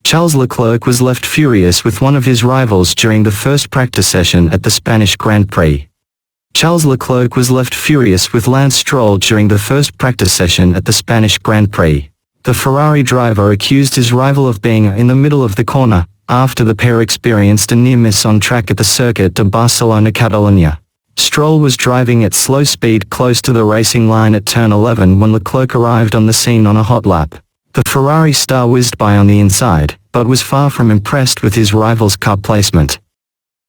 Charles Leclerc was left furious with one of his rivals during the first practice session at the Spanish Grand Prix. Charles Leclerc was left furious with Lance Stroll during the first practice session at the Spanish Grand Prix. The Ferrari driver accused his rival of being in the middle of the corner, after the pair experienced a near miss on track at the Circuit de Barcelona Catalunya. Stroll was driving at slow speed close to the racing line at turn 11 when Leclerc arrived on the scene on a hot lap. The Ferrari star whizzed by on the inside, but was far from impressed with his rival's car placement.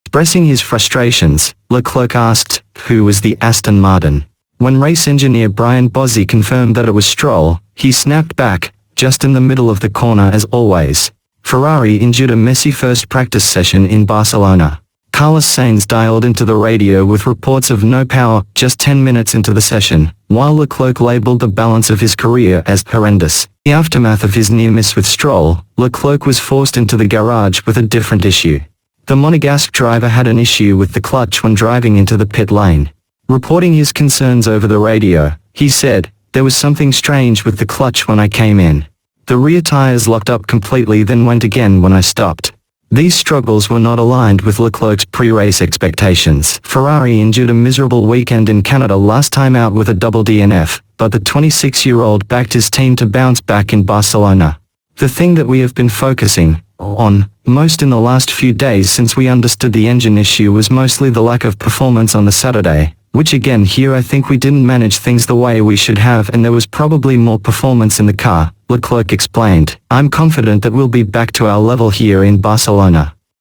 Expressing his frustrations, Leclerc asked, who was the Aston Martin? When race engineer Brian Bozzi confirmed that it was Stroll, he snapped back, just in the middle of the corner as always. Ferrari endured a messy first practice session in Barcelona. Carlos Sainz dialed into the radio with reports of no power just 10 minutes into the session, while Leclerc labeled the balance of his career as horrendous. In the aftermath of his near miss with Stroll, Leclerc was forced into the garage with a different issue. The Monegasque driver had an issue with the clutch when driving into the pit lane. Reporting his concerns over the radio, he said, "There was something strange with the clutch when I came in. The rear tires locked up completely then went again when I stopped." These struggles were not aligned with Leclerc's pre-race expectations. Ferrari endured a miserable weekend in Canada last time out with a double DNF, but the 26-year-old backed his team to bounce back in Barcelona. "The thing that we have been focusing on most in the last few days since we understood the engine issue was mostly the lack of performance on the Saturday, which again here I think we didn't manage things the way we should have and there was probably more performance in the car," Leclerc explained. "I'm confident that we'll be back to our level here in Barcelona."